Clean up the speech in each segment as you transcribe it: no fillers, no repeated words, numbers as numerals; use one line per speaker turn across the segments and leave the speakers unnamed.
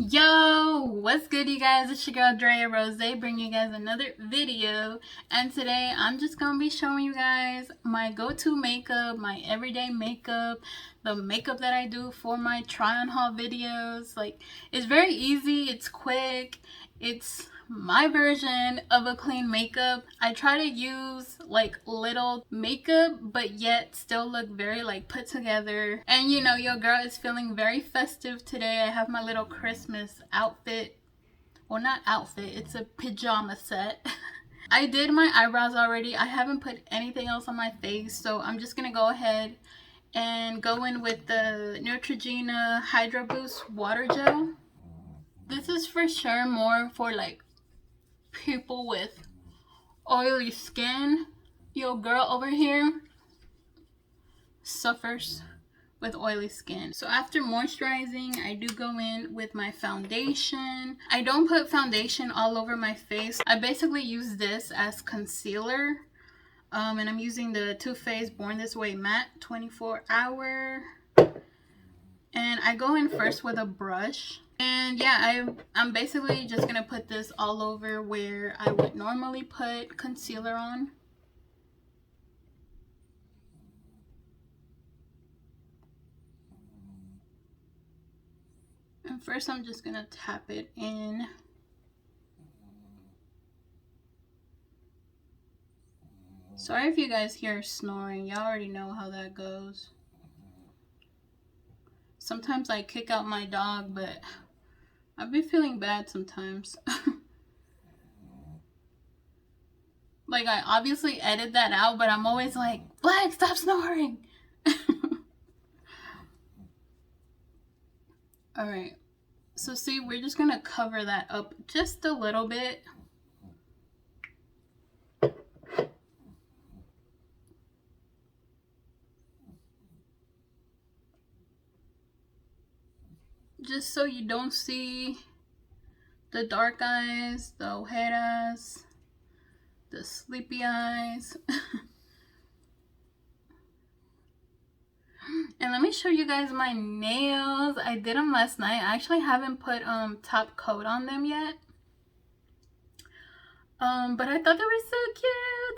Yo, what's good, you guys? It's your girl Drea Rozayyy, bringing you guys another video. And today I'm just gonna be showing you guys my go-to makeup, my everyday makeup, the makeup that I do for my try on haul videos. Like, it's very easy, it's quick, it's my version of a clean makeup. I try to use like little makeup but yet still look very like put together. And you know, your girl is feeling very festive today. I have my little Christmas outfit. Well, not outfit, it's a pajama set. I did my eyebrows already. I haven't put anything else on my face, so I'm just gonna go ahead and go in with the Neutrogena Hydro Boost Water Gel. This is for sure more for like people with oily skin. Your girl over here suffers with oily skin. So after moisturizing, I do go in with my foundation. I don't put foundation all over my face. I basically use this as concealer. And I'm using the Too Faced Born This Way Matte 24 Hour. And I go in first with a brush. And yeah, I'm basically just gonna put this all over where I would normally put concealer on. And first I'm just gonna tap it in. Sorry if you guys hear snoring, y'all already know how that goes. Sometimes I kick out my dog, but I've been feeling bad sometimes. Like, I obviously edit that out, but I'm always like, Black, stop snoring. Alright, so see, we're just gonna cover that up just a little bit. Just so you don't see the dark eyes, the ojeras, the sleepy eyes. And let me show you guys my nails. I did them last night. I actually haven't put top coat on them yet. But I thought they were so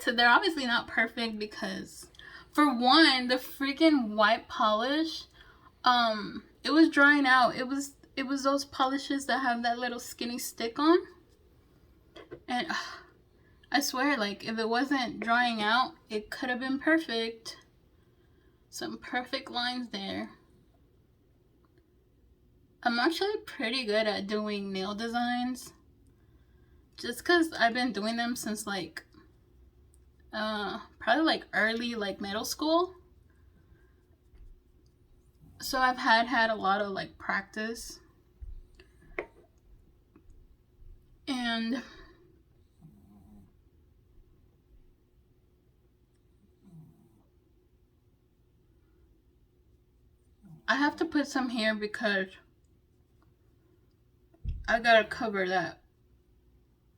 cute. They're obviously not perfect because, for one, the freaking white polish, it was drying out. It was those polishes that have that little skinny stick on. And I swear, like, if it wasn't drying out, it could have been perfect. Some perfect lines there. I'm actually pretty good at doing nail designs. Just because I've been doing them since like, probably like early like middle school. So I've had a lot of like practice. And I have to put some here because I gotta cover that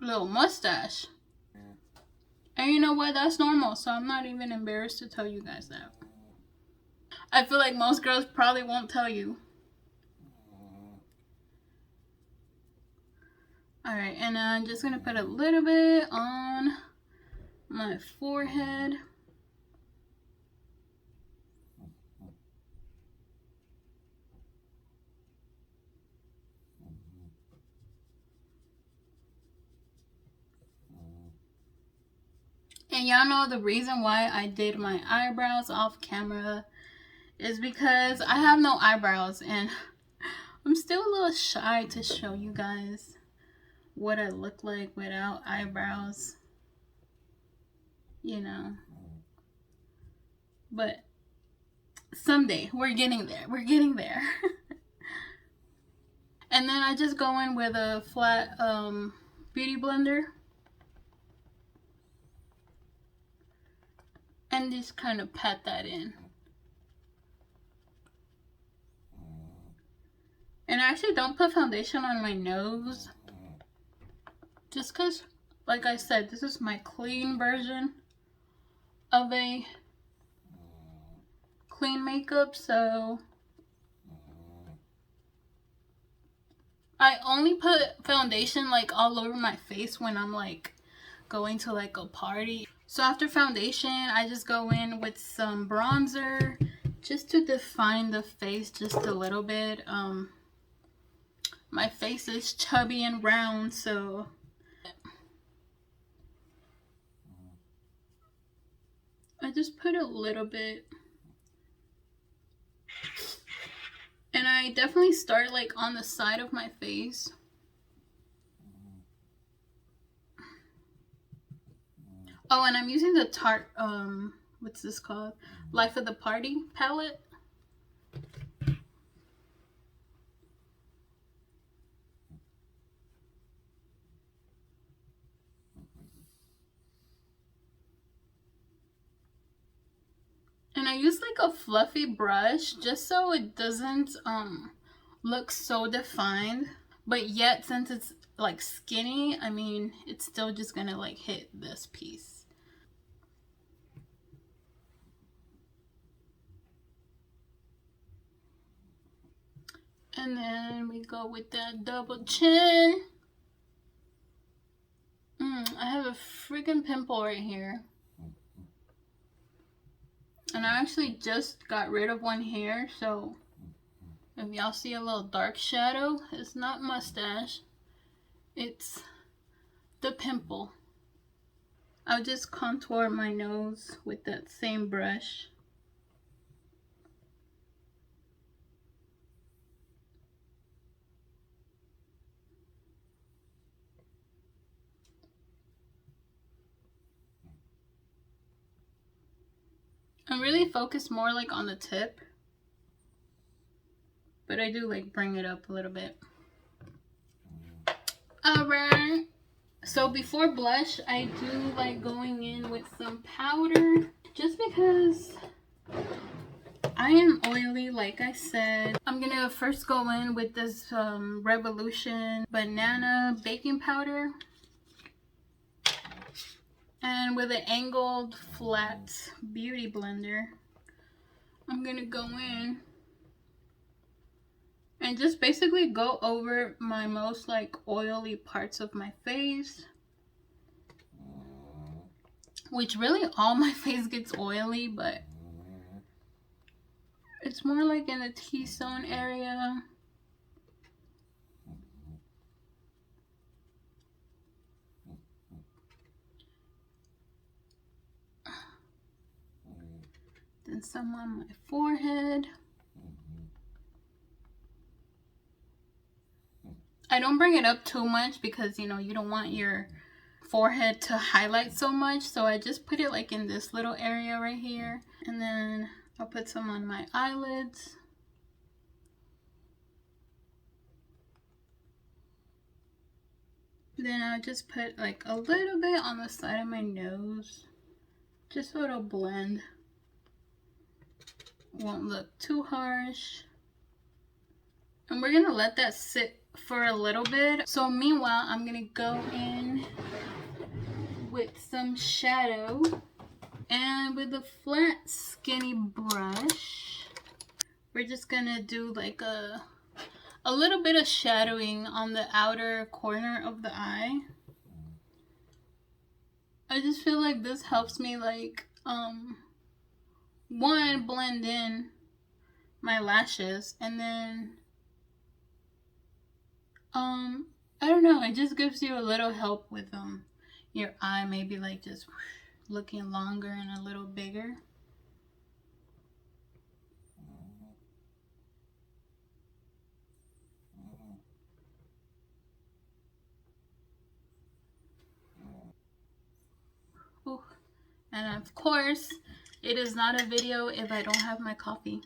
little mustache. And you know what? That's normal, so I'm not even embarrassed to tell you guys that. I feel like most girls probably won't tell you. Alright, and I'm just gonna put a little bit on my forehead. And y'all know the reason why I did my eyebrows off camera is because I have no eyebrows and I'm still a little shy to show you guys what I look like without eyebrows, you know. But someday, we're getting there. We're getting there. And then I just go in with a flat beauty blender. And just kind of pat that in. And I actually don't put foundation on my nose. Just because, like I said, this is my clean version of a clean makeup, so I only put foundation like all over my face when I'm like going to like a party. So after foundation, I just go in with some bronzer just to define the face just a little bit. My face is chubby and round, so I just put a little bit. And I definitely start like on the side of my face. Oh, and I'm using the Tarte, what's this called? Life of the Party palette. And I use like a fluffy brush just so it doesn't look so defined. But yet, since it's like skinny, I mean, it's still just gonna like hit this piece. And then we go with that double chin. I have a freaking pimple right here. And I actually just got rid of one hair, so if y'all see a little dark shadow, it's not mustache, it's the pimple. I'll just contour my nose with that same brush. I'm really focused more like on the tip, but I do like bring it up a little bit. Alright, so before blush, I do like going in with some powder just because I am oily, like I said. I'm gonna first go in with this Revolution banana baking powder. And with an angled flat beauty blender, I'm gonna go in and just basically go over my most like oily parts of my face. Which really all my face gets oily, but it's more like in the T-zone area. Then some on my forehead. I don't bring it up too much because, you know, you don't want your forehead to highlight so much. So I just put it like in this little area right here. And then I'll put some on my eyelids. Then I'll just put like a little bit on the side of my nose. Just so it'll blend. Won't look too harsh. And we're gonna let that sit for a little bit. So meanwhile, I'm gonna go in with some shadow. And with a flat skinny brush, we're just gonna do like a little bit of shadowing on the outer corner of the eye. I just feel like this helps me like one, blend in my lashes, and then I don't know, it just gives you a little help with your eye, maybe like just looking longer and a little bigger. Ooh. And of course, it is not a video if I don't have my coffee.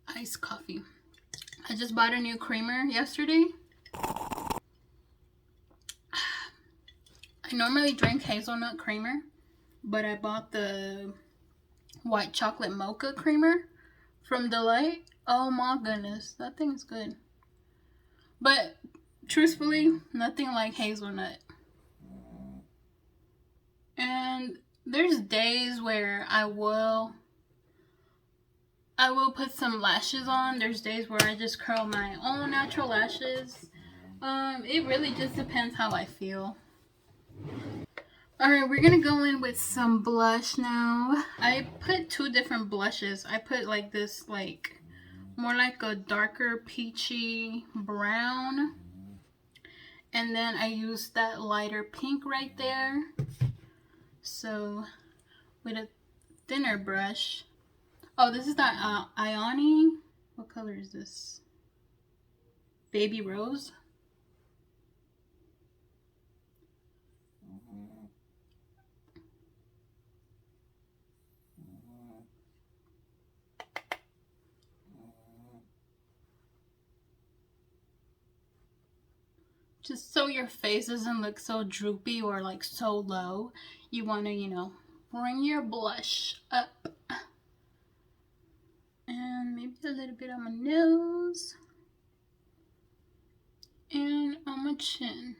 Iced coffee. I just bought a new creamer yesterday. I normally drink hazelnut creamer, but I bought the white chocolate mocha creamer from Delight. Oh my goodness, that thing is good. But truthfully, nothing like hazelnut. And there's days where I will I will put some lashes on. There's days where I just curl my own natural lashes. It really just depends how I feel. Alright, we're gonna go in with some blush now. I put two different blushes. I put like this, like more like a darker peachy brown, and then I used that lighter pink right there. So with a thinner brush. Oh, this is that Ioni. What color is this? Baby Rose. Just so your face doesn't look so droopy or like so low, you want to, you know, bring your blush up. And maybe a little bit on my nose. And on my chin.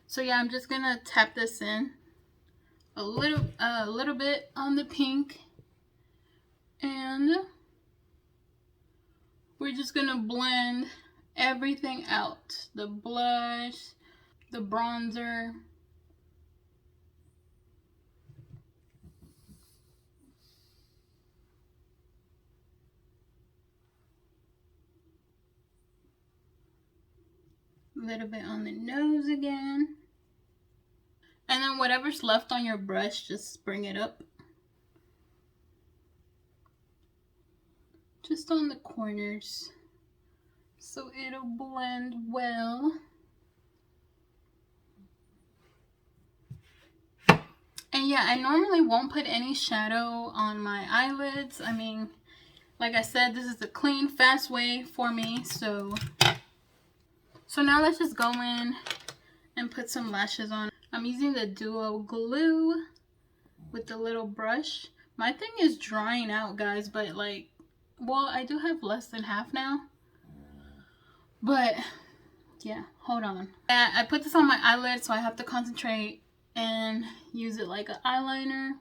So yeah, I'm just gonna tap this in a little bit on the pink, and we're just gonna blend everything out. The blush, the bronzer. A little bit on the nose again. And then whatever's left on your brush, just bring it up. Just on the corners, so it'll blend well. And yeah, I normally won't put any shadow on my eyelids. I mean, like I said, this is a clean, fast way for me. So now let's just go in and put some lashes on. I'm using the Duo glue with the little brush. My thing is drying out, guys, but like, well, I do have less than half now. But yeah, hold on. I put this on my eyelid, so I have to concentrate and use it like an eyeliner.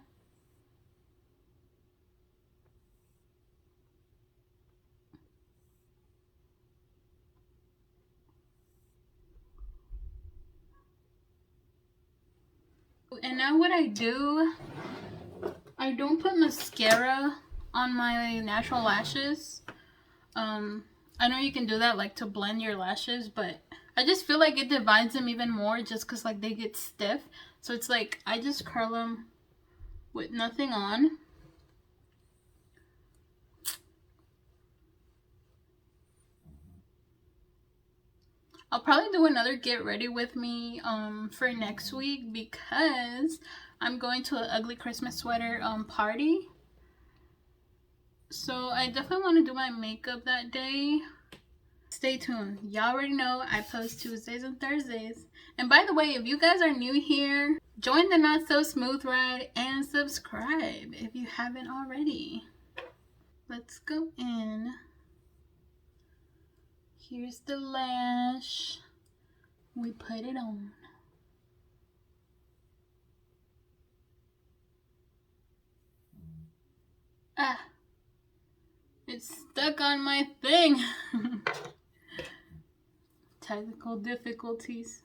And now what I do, I don't put mascara on my natural lashes. I know you can do that like to blend your lashes, but I just feel like it divides them even more just because like they get stiff. So it's like I just curl them with nothing on. I'll probably do another get ready with me for next week because I'm going to an ugly Christmas sweater party. So I definitely want to do my makeup that day. Stay tuned. Y'all already know I post Tuesdays and Thursdays. And by the way, if you guys are new here, join the Not So Smooth Ride and subscribe if you haven't already. Let's go in. Here's the lash. We put it on. Ah, it's stuck on my thing. Technical difficulties.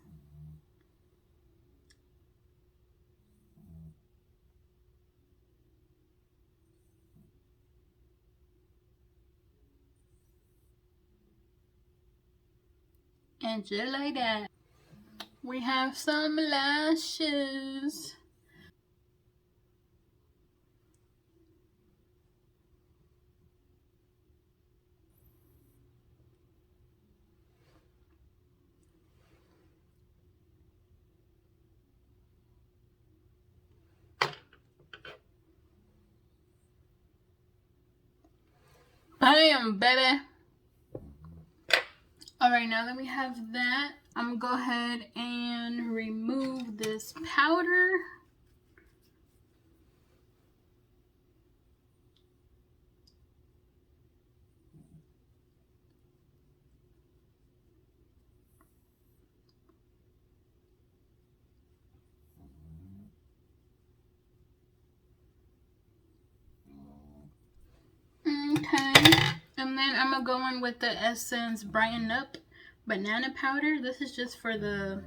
And just like that, we have some lashes. Bam, baby. Alright, now that we have that, I'm gonna go ahead and remove this powder. And then I'm gonna go in with the Essence Brighten Up Banana Powder. This is just for the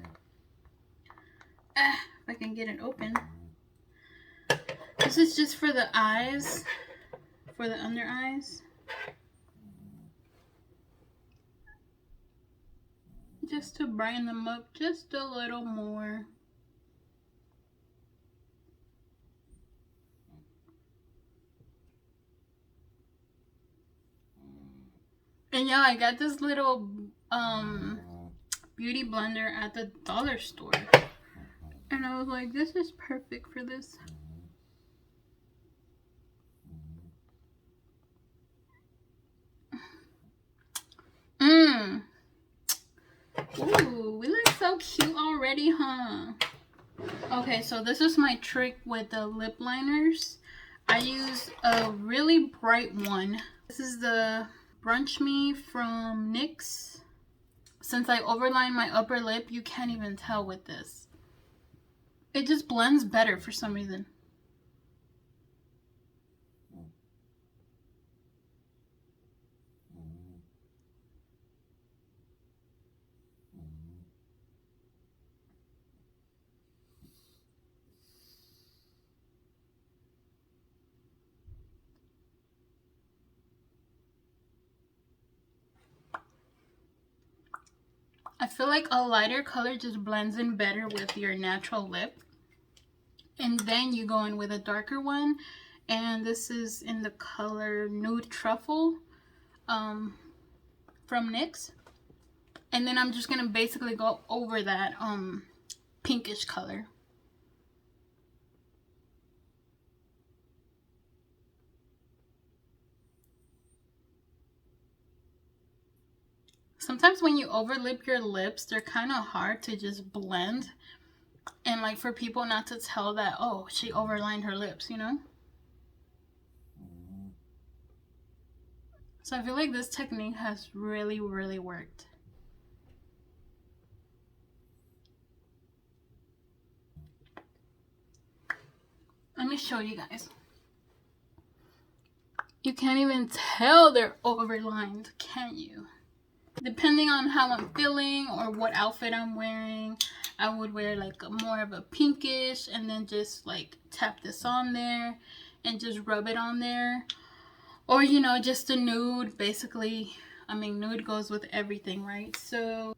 if I can get it open. This is just for the eyes, for the under eyes. Just to brighten them up just a little more. And yeah, I got this little beauty blender at the dollar store. And I was like, this is perfect for this. Ooh, we look so cute already, huh? Okay, so this is my trick with the lip liners. I use a really bright one. This is the Brunch Me from NYX. Since I overlined my upper lip, you can't even tell with this. It just blends better for some reason. I feel like a lighter color just blends in better with your natural lip. And then you go in with a darker one. And this is in the color Nude Truffle from NYX. And then I'm just going to basically go over that pinkish color. Sometimes when you overlip your lips, they're kind of hard to just blend. And like for people not to tell that, oh, she overlined her lips, you know? So I feel like this technique has really, really worked. Let me show you guys. You can't even tell they're overlined, can you? Depending on how I'm feeling or what outfit I'm wearing, I would wear like more of a pinkish and then just like tap this on there and just rub it on there. Or, you know, just a nude. Basically, I mean, nude goes with everything, right? So,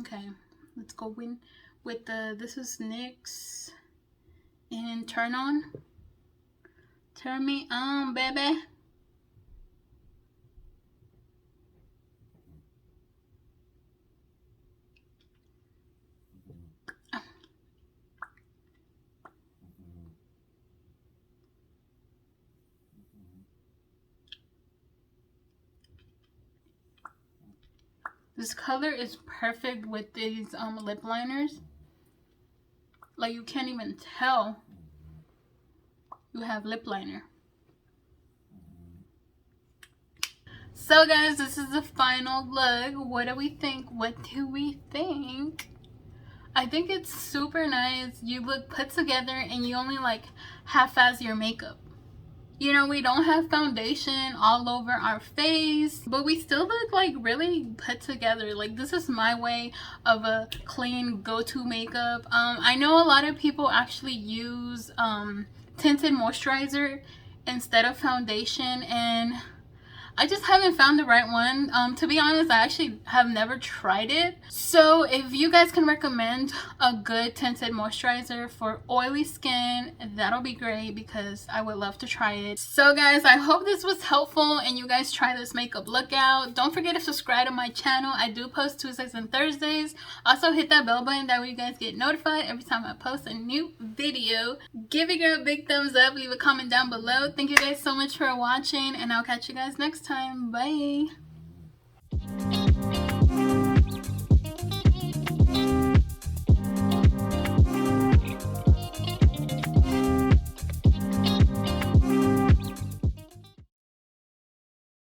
okay, let's go in with the, this is NYX and Turn On. Turn me on, baby. This color is perfect with these lip liners. Like you can't even tell you have lip liner. So guys, this is the final look. What do we think? What do we think? I think it's super nice. You look put together and you only like half-ass your makeup. You know, we don't have foundation all over our face, but we still look like really put together. Like this is my way of a clean go-to makeup. I know a lot of people actually use tinted moisturizer instead of foundation, and I just haven't found the right one. To be honest, I actually have never tried it. So if you guys can recommend a good tinted moisturizer for oily skin, that'll be great because I would love to try it. So guys, I hope this was helpful and you guys try this makeup look out. Don't forget to subscribe to my channel. I do post Tuesdays and Thursdays. Also hit that bell button, that way you guys get notified every time I post a new video. Give your girl a big thumbs up, leave a comment down below. Thank you guys so much for watching, and I'll catch you guys next time. Bye.